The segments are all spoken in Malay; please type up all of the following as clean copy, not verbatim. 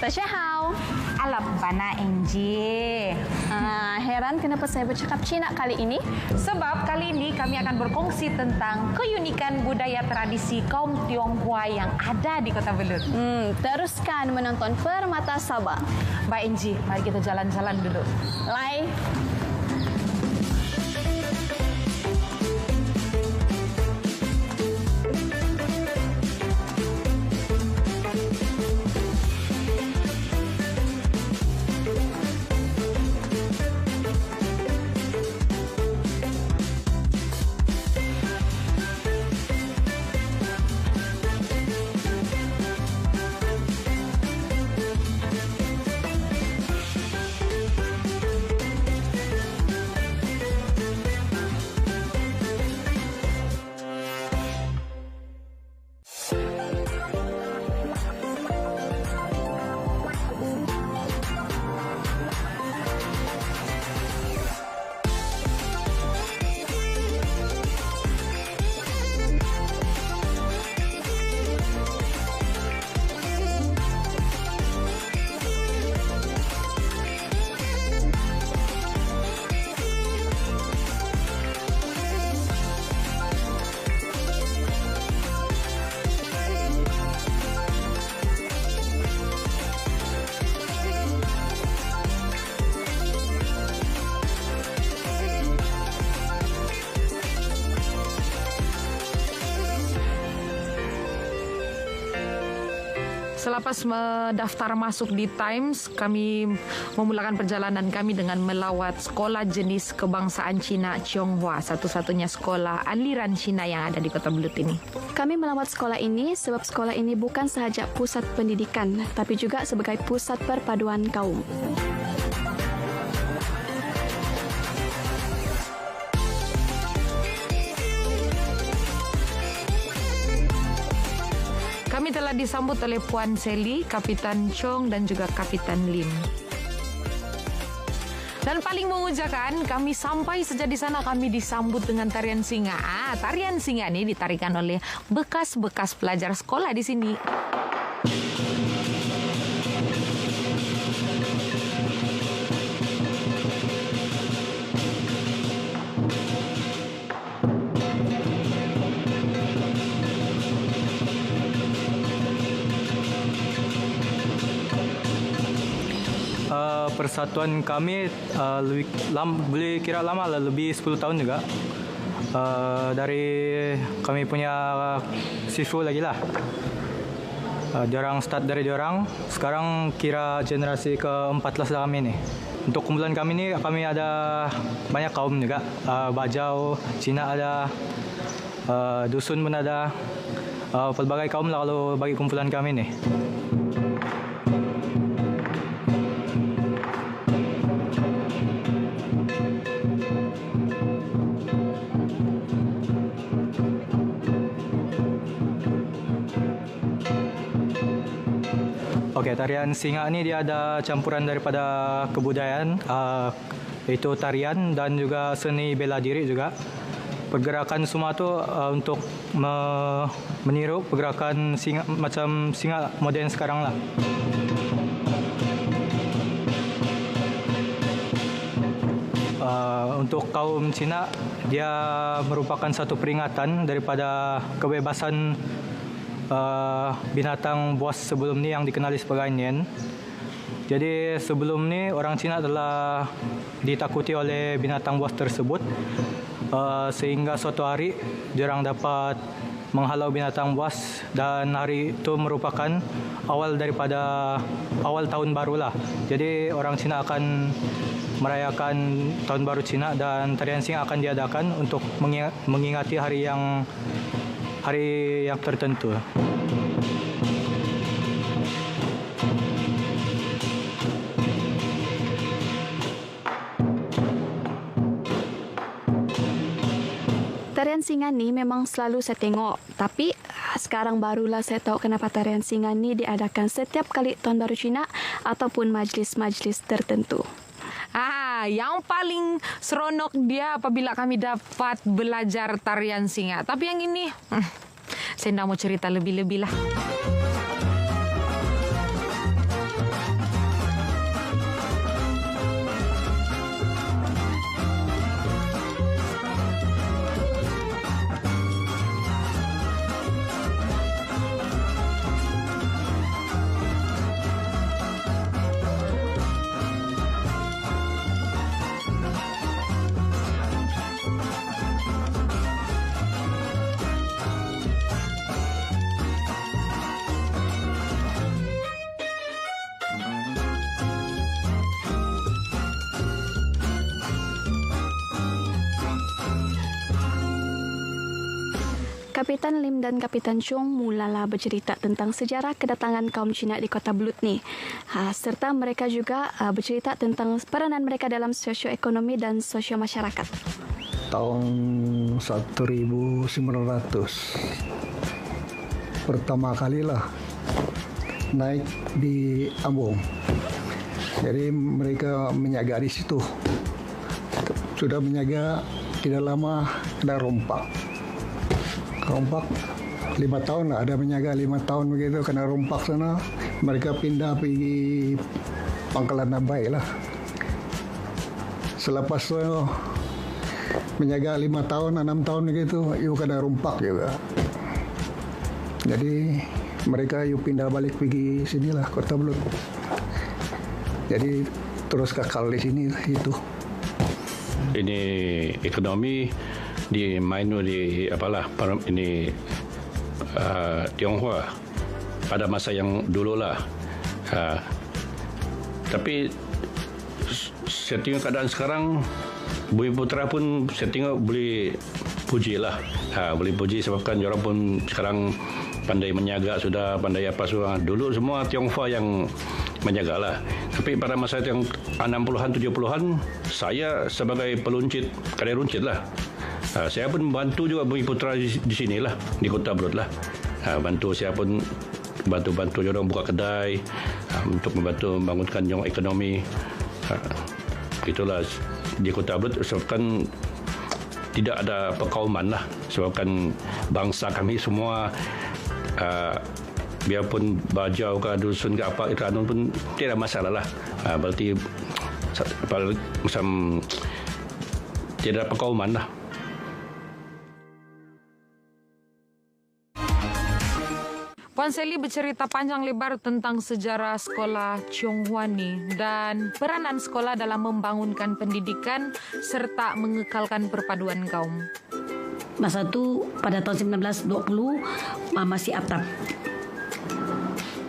Tashahau. Alam bana Angie. Heran kenapa saya bercakap Cina kali ini? Sebab kali ini kami akan berkongsi tentang keunikan budaya tradisi kaum Tionghoa yang ada di Kota Belud. Teruskan menonton Permata Sabah. Baik Angie, mari kita jalan-jalan dulu. Lai. Selepas mendaftar masuk di Times, kami memulakan perjalanan kami dengan melawat sekolah jenis kebangsaan Cina Tionghoa, satu-satunya sekolah aliran Cina yang ada di Kota Belud ini. Kami melawat sekolah ini sebab sekolah ini bukan sahaja pusat pendidikan, tapi juga sebagai pusat perpaduan kaum. Kami telah disambut oleh Puan Sally, Kapitan Chong dan juga Kapitan Lim. Dan paling memujakan, kami sampai saja di sana kami disambut dengan tarian singa. Tarian singa ini ditarikan oleh bekas-bekas pelajar sekolah di sini. Persatuan kami boleh kira lama lah, lebih 10 tahun juga. Dari kami punya sifu lagi lah. Diorang start dari diorang. Sekarang kira generasi ke-14 lah kami ni. Untuk kumpulan kami ni, kami ada banyak kaum juga. Bajau, Cina ada, dusun pun ada. Pelbagai kaum lah kalau bagi kumpulan kami ni. Okey, tarian singa ni dia ada campuran daripada kebudayaan, iaitu tarian dan juga seni bela diri juga. Pergerakan semua tu untuk meniru pergerakan singa macam singa moden sekarang lah. Untuk kaum Cina, dia merupakan satu peringatan daripada kebebasan binatang buas sebelum ni yang dikenali sebagai Nien. Jadi sebelum ni orang Cina telah ditakuti oleh binatang buas tersebut, sehingga suatu hari diorang dapat menghalau binatang buas, dan hari itu merupakan awal tahun baru lah. Jadi orang Cina akan merayakan tahun baru Cina dan tarian singa akan diadakan untuk mengingati hari yang tertentu. Tarian singa ni memang selalu saya tengok. Tapi sekarang barulah saya tahu kenapa tarian singa ni diadakan setiap kali Tahun Baru Cina ataupun majlis-majlis tertentu. Yang paling seronok dia apabila kami dapat belajar tarian singa. Tapi yang ini, saya tidak mau cerita lebih-lebih lah. Kapitan Lim dan Kapitan Chong mulalah bercerita tentang sejarah kedatangan kaum Cina di Kota Belud ni. Serta mereka juga bercerita tentang peranan mereka dalam sosioekonomi dan sosio masyarakat. Tahun 1900 pertama kalilah naik di Ambon. Jadi mereka menjaga di situ. Sudah menjaga, tidak lama ada rompak 5 tahun lah, ada menjaga 5 tahun begitu, kena rompak sana, mereka pindah pergi Pangkalan Nabai lah. Selepas itu menjaga 5 tahun, 6 tahun begitu, yuk kena rompak juga. Jadi mereka yuk pindah balik pergi sinilah, Kota Belud. Jadi terus kekal di sini itu. Ini ekonomi di Mainu di ini Tionghoa pada masa yang dulu lah. Tapi saya tengok keadaan sekarang, Bumi Putra pun saya tengok boleh puji lah. Boleh puji sebabkan orang pun sekarang pandai menjaga sudah, pandai apa sudah. Dulu semua Tionghoa yang menjaga lah. Tapi pada masa yang 60-an, 70-an, saya sebagai peluncit, karya runcit lah. Saya pun membantu juga Bumi Putra di sini lah, di Kota Belud lah. Bantu saya pun bantu orang buka kedai untuk membantu membangunkan yang ekonomi. Itulah di Kota Belud sebabkan tidak ada perkauman lah. Sebabkan bangsa kami semua biarpun bajau ke dusun ke apa itu pun tidak masalah lah. Berarti macam tidak ada perkauman lah. Puan Seli bercerita panjang lebar tentang sejarah sekolah Chonghua ni dan peranan sekolah dalam membangunkan pendidikan serta mengekalkan perpaduan kaum. Masa itu pada tahun 1920 masih atap.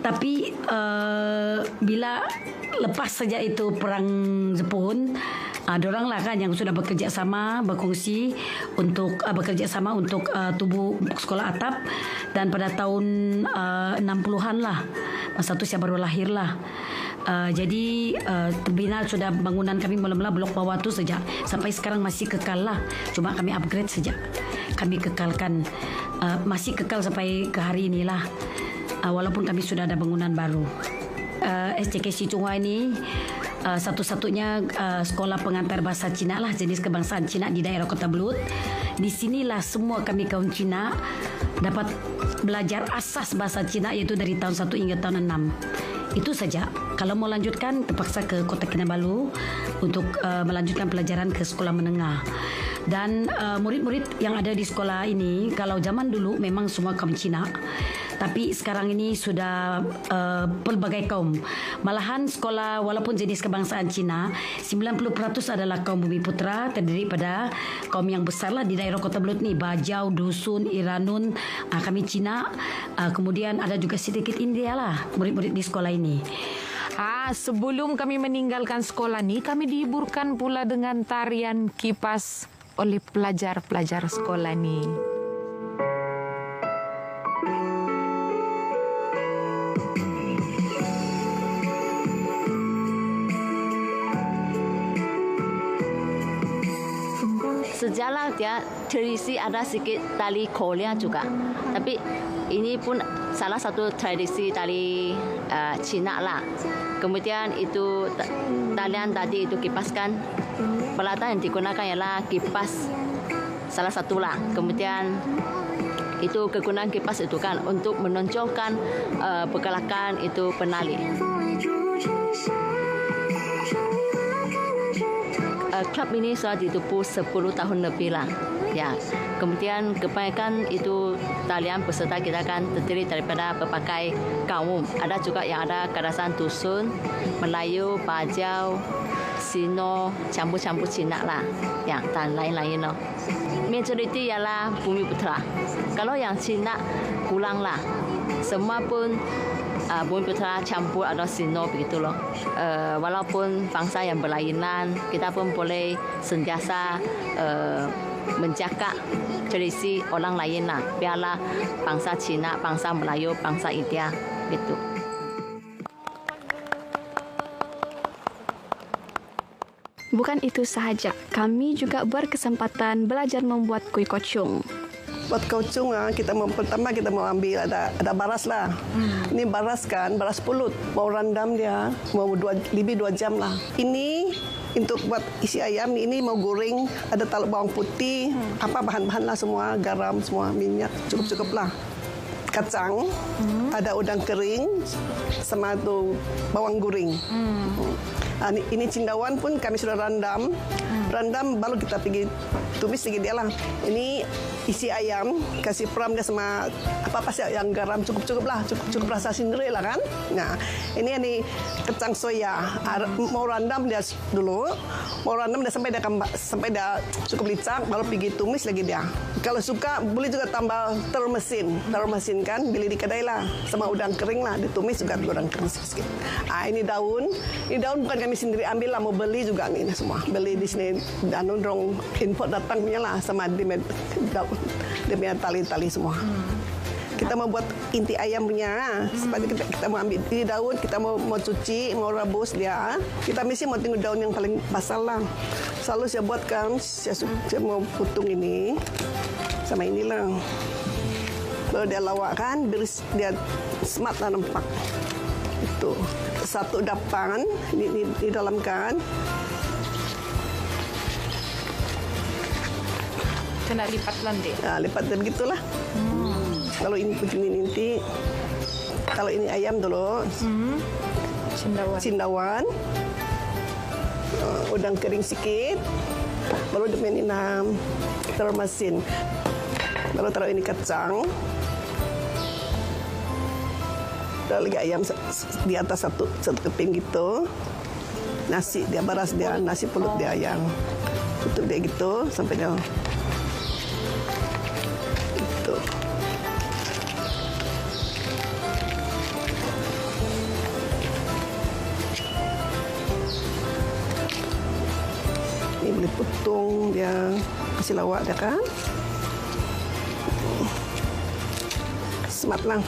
Tapi bila lepas saja itu perang Jepun, dorang lah kan yang sudah bekerja sama, berkongsi untuk bekerja sama untuk tubuh sekolah atap. Dan pada tahun 60-an lah, masa itu saya baru lahir lah. Jadi terbina sudah bangunan kami mula-mula blok bawah tu saja. Sampai sekarang masih kekal lah. Cuma kami upgrade saja. Kami kekalkan, masih kekal sampai ke hari inilah. Walaupun kami sudah ada bangunan baru. SCKC Chonghua ini satu-satunya sekolah pengantar bahasa Cina lah, jenis kebangsaan Cina di daerah Kota Belud. Di sinilah semua kami kaum Cina dapat belajar asas bahasa Cina, iaitu dari tahun 1 hingga tahun 6. Itu saja. Kalau mau lanjutkan terpaksa ke Kota Kinabalu untuk melanjutkan pelajaran ke sekolah menengah. Dan murid-murid yang ada di sekolah ini, kalau zaman dulu memang semua kaum Cina, tapi sekarang ini sudah pelbagai kaum. Malahan sekolah walaupun jenis kebangsaan Cina, 90% adalah kaum Bumi Putra, terdiri pada kaum yang besar lah di daerah Kota Belud ni, Bajau, Dusun, Iranun, kami Cina. Kemudian ada juga sedikit India lah murid-murid di sekolah ini. Sebelum kami meninggalkan sekolah ni, kami dihiburkan pula dengan tarian kipas oleh pelajar-pelajar sekolah ni. sejarah dia tradisi ada sedikit dari Korea juga. Tapi ini pun salah satu tradisi dari Cina lah. Kemudian itu talian tadi itu kipaskan. Peralatan yang digunakan ialah kipas salah satu lah. Kemudian itu kegunaan kipas itu kan untuk menonjolkan pergerakan itu penali. Klub ini sudah ditubuh 10 tahun lebih lah. Ya, kemudian kebanyakan itu talian peserta kita kan terdiri daripada berbagai kaum. Ada juga yang ada kerasan dusun, Melayu, Bajau, Sino, campur-campur Cina lah, yang dan lain-lain loh. Majoriti ialah Bumiputra. Kalau yang Cina kurang lah, semua pun Bumiputra campur atau Sino begitu loh. Walaupun bangsa yang berlainan, kita pun boleh sentiasa menjaga tradisi orang lain lah. Biarlah bangsa Cina, bangsa Melayu, bangsa India gitu. Bukan itu sahaja, kami juga berkesempatan belajar membuat kuih kocung. Buat kocung kita pertama kita mau ambil ada baras lah. Ini baras kan, baras pulut. Mau rendam dia, mau lebih 2 jam lah. Ini untuk buat isi ayam ini mau goreng, ada taruh bawang putih, apa bahan-bahan lah semua, garam semua, minyak cukup-cukup lah. Kacang, ada udang kering, sama tu bawang goreng. Ini cendawan pun kami sudah rendam. Rendam baru kita pergi tumis sedikit dia lah. Ini isi ayam, kasih peram dia sama apa sih yang garam cukup lah, cukup rasa sendiri lah kan. Nah, ini kacang soya. Mau rendam dia dulu, mau rendam dia sampai dia cukup licak, baru pergi tumis lagi dia. Kalau suka boleh juga tambah telur mesin kan, beli di kedai lah, sama udang kering lah, ditumis juga udang kering sedikit. Ini daun bukan kami sendiri ambil lah, mau beli juga ini semua, beli di sini dan dong import datangnya lah sama dia punya tali-tali semua. Kita mau buat inti ayam punya, supaya kita mau ambil ini daun, kita mau cuci, mau rebus dia. Kita mesti mau tunggu daun yang paling basah lah. Selalu saya buatkan, saya mau potong ini sama inilah. Baru dia lawakkan, dia smart lah nampak. Itu satu dapan di dalam kan. Kena lipat lantai. Lipat dan begitulah. Kalau ini begini nanti, kalau ini ayam dulu, cindawan, udang kering sedikit, baru dimainin telur mesin, baru taruh ini kacang, taruh lagi ayam di atas satu keping gitu, nasi dia baras dia, nasi pulut dia ayam, tutup dia gitu sampai dia. Boleh potong dia, kasih lawak dia kan. Smart lah.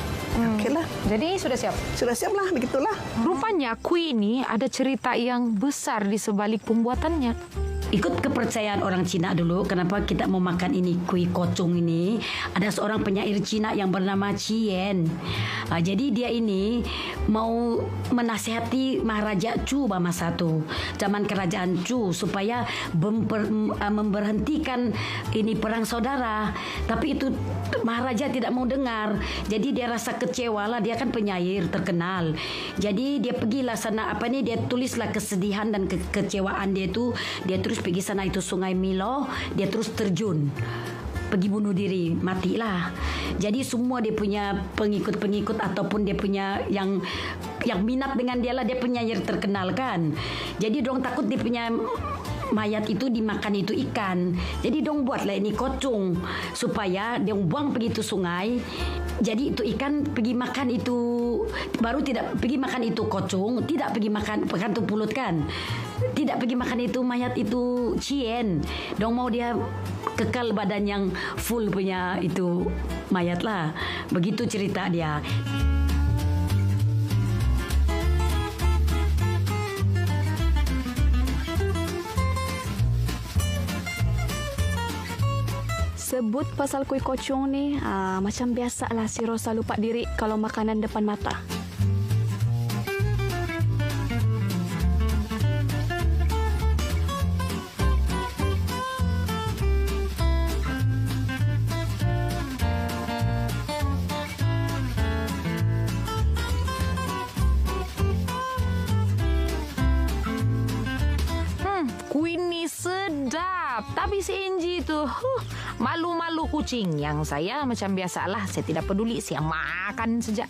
Okey lah. Jadi sudah siap? Sudah siap lah, begitulah. Rupanya kuih ini ada cerita yang besar di sebalik pembuatannya. Ikut kepercayaan orang Cina dulu, kenapa kita mau makan ini kuih kocung ini. Ada seorang penyair Cina yang bernama Chien. Jadi dia ini mau menasihati Maharaja Chu masa itu, zaman kerajaan Chu, supaya memberhentikan ini perang saudara. Tapi itu Maharaja tidak mau dengar. Jadi dia rasa kecewa lah, dia kan penyair terkenal. Jadi dia pergilah sana, dia tulislah kesedihan dan kekecewaan dia itu. Dia terus pergi sana itu Sungai Milo, dia terus terjun, pergi bunuh diri, matilah. Jadi semua dia punya pengikut-pengikut ataupun dia punya yang minat dengan dia lah, dia penyair terkenal kan. Jadi dong takut dia punya mayat itu dimakan itu ikan. Jadi dong buatlah ini kocung supaya dia buang pergi itu sungai. Jadi itu ikan pergi makan itu, baru tidak pergi makan itu kocung, tidak pergi makan itu pulut kan. Tidak pergi makan itu mayat itu Chien. Dong mau dia kekal badan yang full punya itu mayat lah. Begitu cerita dia. sebut pasal kuih kocong ni, macam biasalah si Rosa lupa diri kalau makanan depan mata. Kuih ni sedap. Tapi si Angie tu, malu-malu kucing. Yang saya macam biasalah, saya tidak peduli. Saya makan saja.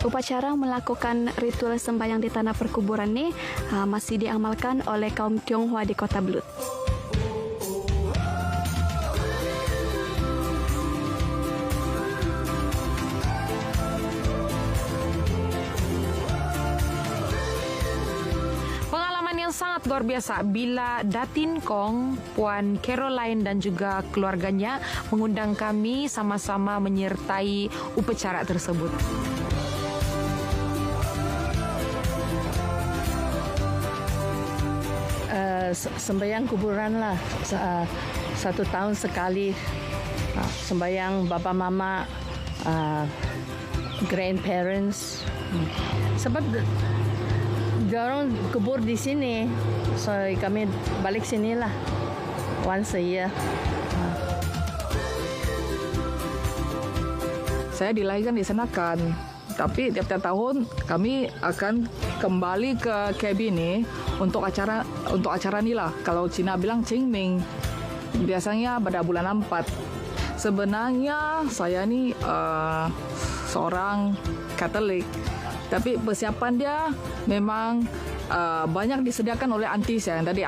Upacara melakukan ritual sembahyang di tanah perkuburan ni masih diamalkan oleh kaum Tionghoa di Kota Blut. Pengalaman yang sangat luar biasa bila Datin Kong, Puan Caroline dan juga keluarganya mengundang kami sama-sama menyertai upacara tersebut. Sembahyang kuburan lah, 1 tahun sekali. Sembahyang bapa mama, grandparents. Sebab diorang kubur di sini, so kami balik sini lah once a year. Saya dilahirkan di Senakan, tapi tiap-tiap tahun kami akan kembali ke KB ini untuk acara ni lah. Kalau Cina bilang Qingming, biasanya pada bulan 4. Sebenarnya saya ni seorang Katolik, tapi persiapan dia memang banyak disediakan oleh aunty saya. Tadi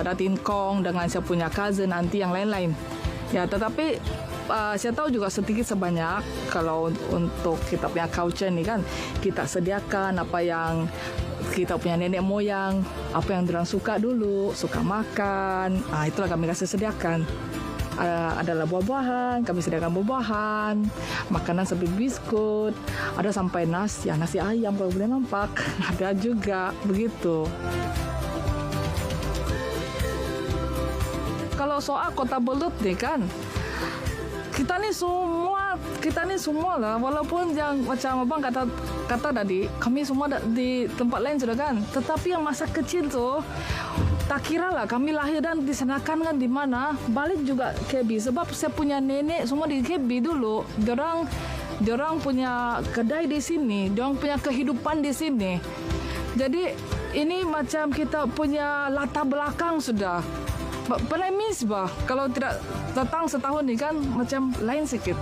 Datin Kong dengan saya punya cousin, aunty yang lain-lain. Ya, tetapi saya tahu juga sedikit sebanyak kalau untuk kita punya culture ni kan, kita sediakan apa yang kita punya nenek moyang, apa yang diorang suka dulu, suka makan. Itulah kami kasih sediakan. Adalah buah-buahan, kami sediakan buah-buahan, makanan seperti biskut, ada sampai nasi ayam kalau boleh nampak, ada juga begitu. Kalau soal Kota Blut ni kan, kita ni semua lah, walaupun yang macam abang kata tadi, kami semua di tempat lain sudah kan, tetapi yang masa kecil tu tak kira lah kami lahir dan disanakan kan di mana, balik juga KB. Sebab saya punya nenek semua di KB dulu, diorang punya kedai di sini, diorang punya kehidupan di sini. Jadi ini macam kita punya latar belakang sudah. Pernah miss bah, kalau tidak datang setahun ni kan macam lain sikit.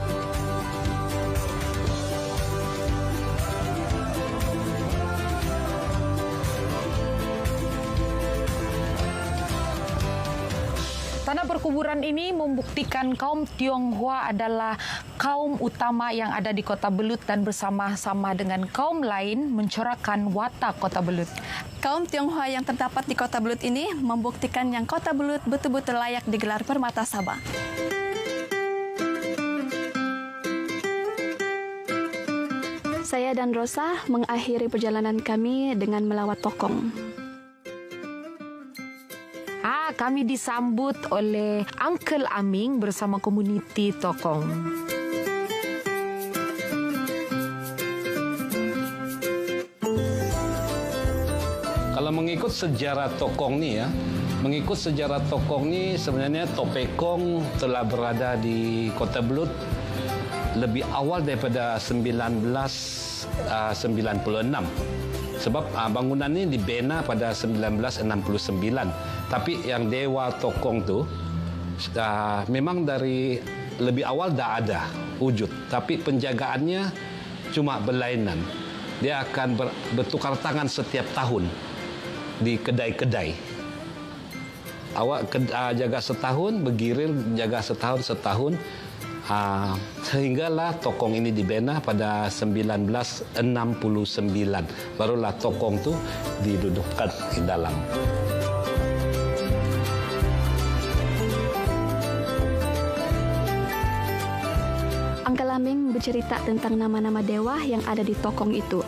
Tanah perkuburan ini membuktikan kaum Tionghoa adalah kaum utama yang ada di Kota Blut dan bersama-sama dengan kaum lain mencorakkan watak Kota Blut. Kaum Tionghoa yang terdapat di Kota Blut ini membuktikan yang Kota Blut betul-betul layak digelar Permata Sabah. Saya dan Rosa mengakhiri perjalanan kami dengan melawat Tokong. Kami disambut oleh Uncle Aming bersama komuniti Tokong. Kalau mengikut sejarah Tokong ni sebenarnya Topekong telah berada di Kota Blut lebih awal daripada 1996. Sebab bangunan ini dibina pada 1969. Tapi yang Dewa Tokong tu memang dari lebih awal dah ada wujud. Tapi penjagaannya cuma berlainan. dia akan bertukar tangan setiap tahun di kedai-kedai. Awak jaga setahun, bergirir jaga setahun. Sehinggalah tokong ini dibina pada 1969. Barulah tokong tu didudukkan di dalam. Angka Laming bercerita tentang nama-nama dewa yang ada di tokong itu.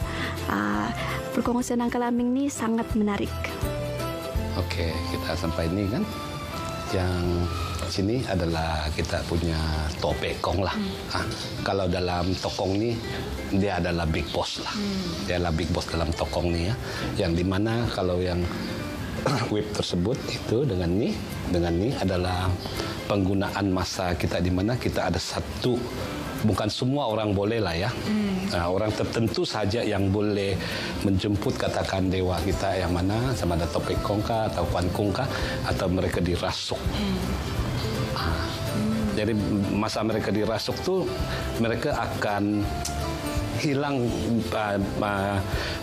Perkongsian Angka Laming ini sangat menarik. Okey, kita sampai ini kan. Yang sini adalah kita punya topekong lah. Kalau dalam tokong ni dia adalah big boss lah. Dia adalah big boss dalam tokong ni ya. Yang di mana kalau yang whip tersebut itu dengan ni adalah penggunaan masa kita di mana kita ada satu, bukan semua orang boleh lah ya. Orang tertentu saja yang boleh menjemput katakan dewa kita yang mana, sama ada topekong kah atau kuankung kah, atau mereka dirasuk. Jadi masa mereka dirasuk tu mereka akan hilang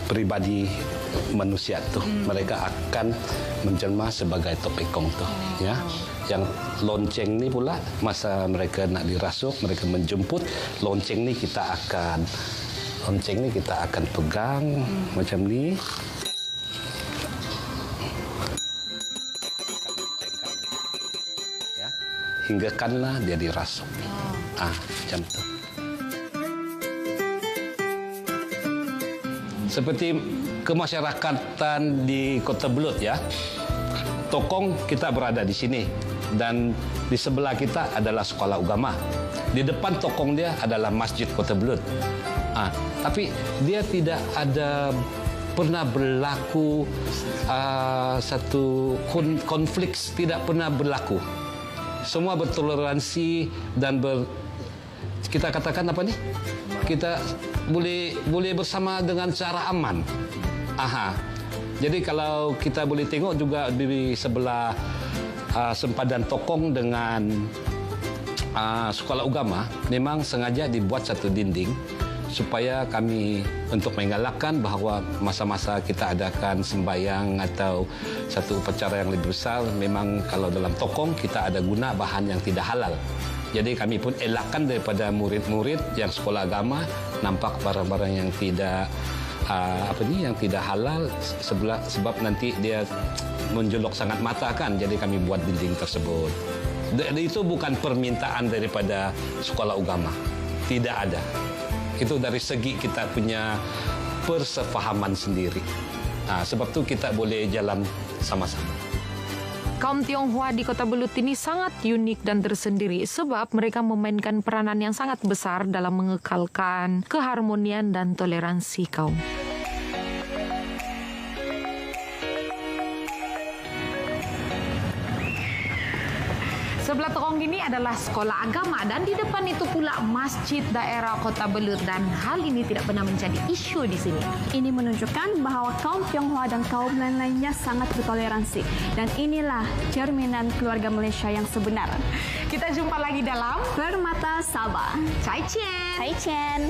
pribadi manusia tu. Mereka akan menjelma sebagai topekong tu ya. Yang lonceng ni pula masa mereka nak dirasuk, mereka menjemput lonceng ni kita akan pegang macam ni. Ya. Hinggakanlah dia dirasuk. Macam tu. Seperti kemasyarakatan di Kota Belud ya. Tokong kita berada di sini dan di sebelah kita adalah sekolah agama. Di depan tokong dia adalah Masjid Kota Belud. Tapi dia tidak ada pernah berlaku satu konflik, tidak pernah berlaku. Semua bertoleransi dan kita katakan apa ni? Kita boleh bersama dengan cara aman. Jadi kalau kita boleh tengok juga di sebelah sempadan tokong dengan sekolah agama, memang sengaja dibuat satu dinding supaya kami untuk mengelakkan bahawa masa-masa kita adakan sembahyang atau satu upacara yang lebih besar, memang kalau dalam tokong kita ada guna bahan yang tidak halal. Jadi kami pun elakkan daripada murid-murid yang sekolah agama nampak barang-barang yang tidak yang tidak halal sebab nanti dia menjolok sangat mata kan. Jadi kami buat dinding tersebut. Itu bukan permintaan daripada sekolah agama. Tidak ada. Itu dari segi kita punya persefahaman sendiri. Sebab tu kita boleh jalan sama-sama. Kaum Tionghoa di Kota Belud ini sangat unik dan tersendiri sebab mereka memainkan peranan yang sangat besar dalam mengekalkan keharmonian dan toleransi kaum. Sebelah tokong ini adalah sekolah agama dan di depan itu pula masjid daerah Kota Belud dan hal ini tidak pernah menjadi isu di sini. Ini menunjukkan bahawa kaum Tionghoa dan kaum lain-lainnya sangat bertoleransi dan inilah cerminan keluarga Malaysia yang sebenar. Kita jumpa lagi dalam Permata Sabah. Cai Chen. Cai Chen.